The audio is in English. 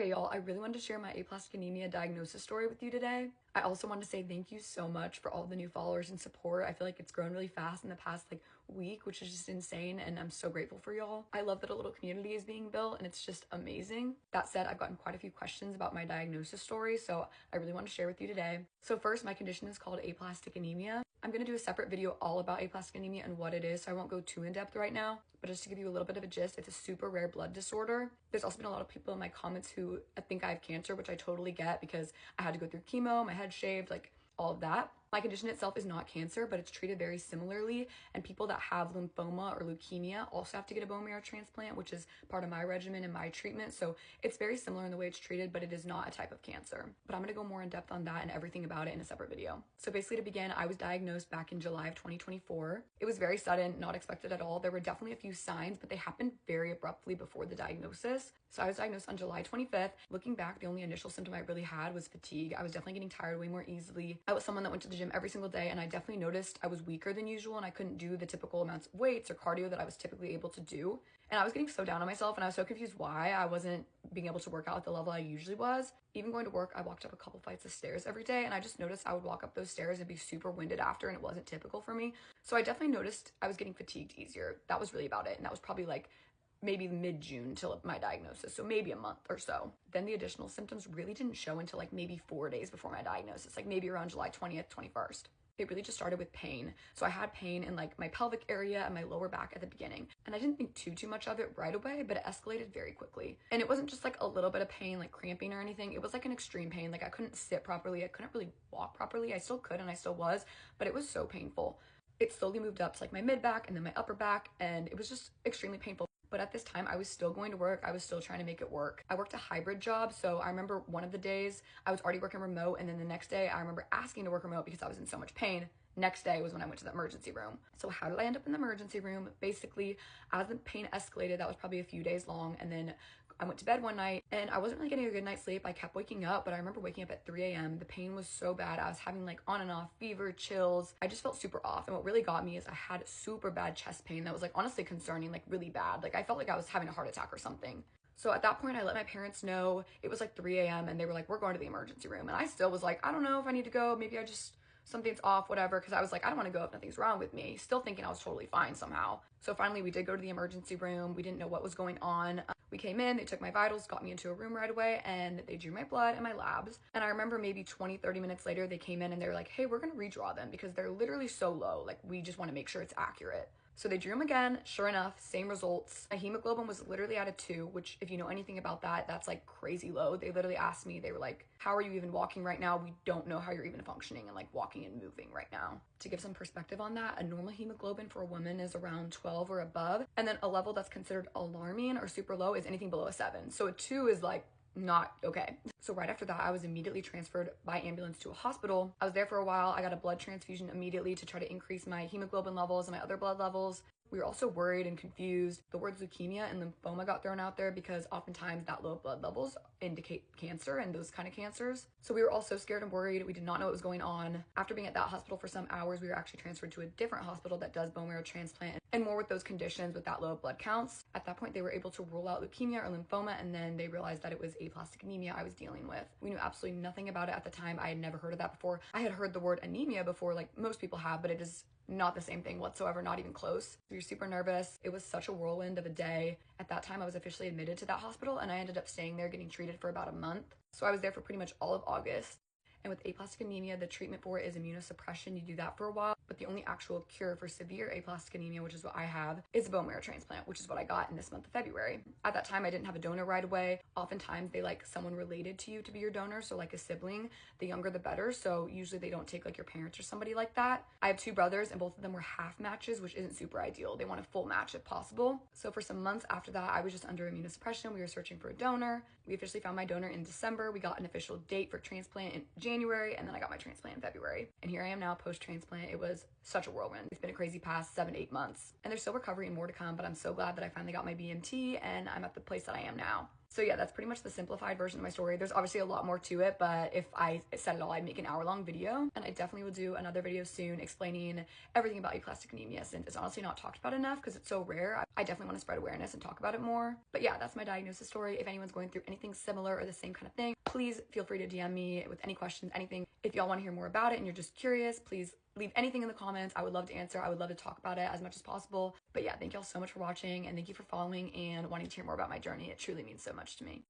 Hey y'all, I really wanted to share my aplastic anemia diagnosis story with you today. I also want to say thank you so much for all the new followers and support. I feel like it's grown really fast in the past week, which is just insane, and I'm so grateful for y'all. I love that a little community is being built and it's just amazing. That said, I've gotten quite a few questions about my diagnosis story, so I really want to share with you today. So first, my condition is called aplastic anemia. I'm going to do a separate video all about aplastic anemia and what it is, so I won't go too in depth right now, but just to give you a little bit of a gist, it's a super rare blood disorder. There's also been a lot of people in my comments who think I have cancer, which I totally get because I had to go through chemo, my head shaved, all of that. My condition itself is not cancer, but it's treated very similarly, and people that have lymphoma or leukemia also have to get a bone marrow transplant, which is part of my regimen and my treatment. So it's very similar in the way it's treated, but it is not a type of cancer. But I'm going to go more in depth on that and everything about it in a separate video. So basically, to begin, I was diagnosed back in July of 2024. It was very sudden, not expected at all. There were definitely a few signs, but they happened very abruptly before the diagnosis. So I was diagnosed on July 25th. Looking back, the only initial symptom I really had was fatigue. I was definitely getting tired way more easily. I was someone that went to the gym every single day, and I definitely noticed I was weaker than usual and I couldn't do the typical amounts of weights or cardio that I was typically able to do. And I was getting so down on myself, and I was so confused why I wasn't being able to work out at the level I usually was. Even going to work, I walked up a couple flights of stairs every day, and I just noticed I would walk up those stairs and be super winded after, and it wasn't typical for me. So I definitely noticed I was getting fatigued easier. That was really about it, and that was probably maybe mid-June till my diagnosis, so maybe a month or so. Then the additional symptoms really didn't show until maybe 4 days before my diagnosis, maybe around July 20th, 21st. It really just started with pain. So I had pain in my pelvic area and my lower back at the beginning. And I didn't think too much of it right away, but it escalated very quickly. And it wasn't just a little bit of pain, cramping or anything. It was an extreme pain. I couldn't sit properly. I couldn't really walk properly. I still could and I still was, but it was so painful. It slowly moved up to my mid back and then my upper back, and it was just extremely painful. But at this time, I was still going to work. I was still trying to make it work. I worked a hybrid job, so I remember one of the days I was already working remote, and then the next day I remember asking to work remote because I was in so much pain. Next day was when I went to the emergency room. So how did I end up in the emergency room? Basically, as the pain escalated, that was probably a few days long, and then I went to bed one night and I wasn't really getting a good night's sleep. I kept waking up, but I remember waking up at 3 a.m. The pain was so bad. I was having on and off fever, chills. I just felt super off. And what really got me is I had super bad chest pain that was honestly concerning, really bad. I felt like I was having a heart attack or something. So at that point, I let my parents know. It was 3 a.m. and they were we're going to the emergency room. And I still was I don't know if I need to go. Maybe something's off, whatever, because I was I don't want to go if nothing's wrong with me, still thinking I was totally fine somehow. So finally, we did go to the emergency room. We didn't know what was going on. We came in, they took my vitals, got me into a room right away, and they drew my blood and my labs. And I remember maybe 20-30 minutes later, they came in and they were hey, we're going to redraw them because they're literally so low. We just want to make sure it's accurate. So they drew them again. Sure enough, same results. My hemoglobin was literally at a 2, which if you know anything about that, that's crazy low. They literally asked me, they were how are you even walking right now? We don't know how you're even functioning and walking and moving right now. To give some perspective on that, a normal hemoglobin for a woman is around 12 or above. And then a level that's considered alarming or super low is anything below a 7. So a 2 is not okay. So right after that, I was immediately transferred by ambulance to a hospital. I was there for a while. I got a blood transfusion immediately to try to increase my hemoglobin levels and my other blood levels. We were also worried and confused. The words leukemia and lymphoma got thrown out there because oftentimes that low blood levels indicate cancer and those kind of cancers. So we were all so scared and worried. We did not know what was going on. After being at that hospital for some hours, we were actually transferred to a different hospital that does bone marrow transplant and more with those conditions with that low blood counts. At that point, they were able to rule out leukemia or lymphoma, and then they realized that it was aplastic anemia I was dealing with. We knew absolutely nothing about it at the time. I had never heard of that before. I had heard the word anemia before, most people have, but it is not the same thing whatsoever, not even close. We were super nervous. It was such a whirlwind of a day. At that time, I was officially admitted to that hospital, and I ended up staying there getting treated for about a month. So I was there for pretty much all of August. And with aplastic anemia, the treatment for it is immunosuppression. You do that for a while, but the only actual cure for severe aplastic anemia, which is what I have, is a bone marrow transplant, which is what I got in this month of February. At that time, I didn't have a donor right away. Oftentimes, they someone related to you to be your donor, so a sibling. The younger, the better, so usually they don't take your parents or somebody like that. I have 2 brothers, and both of them were half matches, which isn't super ideal. They want a full match if possible. So for some months after that, I was just under immunosuppression. We were searching for a donor. We officially found my donor in December. We got an official date for transplant in January, and then I got my transplant in February. And here I am now post-transplant. It was such a whirlwind. It's been a crazy past 7-8 months, and there's still recovery and more to come, but I'm so glad that I finally got my BMT and I'm at the place that I am now. So yeah, that's pretty much the simplified version of my story. There's obviously a lot more to it, but if I said it all, I'd make an hour-long video. And I definitely will do another video soon explaining everything about aplastic anemia, since it's honestly not talked about enough because it's so rare. I definitely want to spread awareness and talk about it more. But yeah, that's my diagnosis story. If anyone's going through anything similar or the same kind of thing, please feel free to DM me with any questions, anything. If y'all want to hear more about it and you're just curious, please leave anything in the comments. I would love to answer. I would love to talk about it as much as possible. But yeah, thank y'all so much for watching, and thank you for following and wanting to hear more about my journey. It truly means so much to me.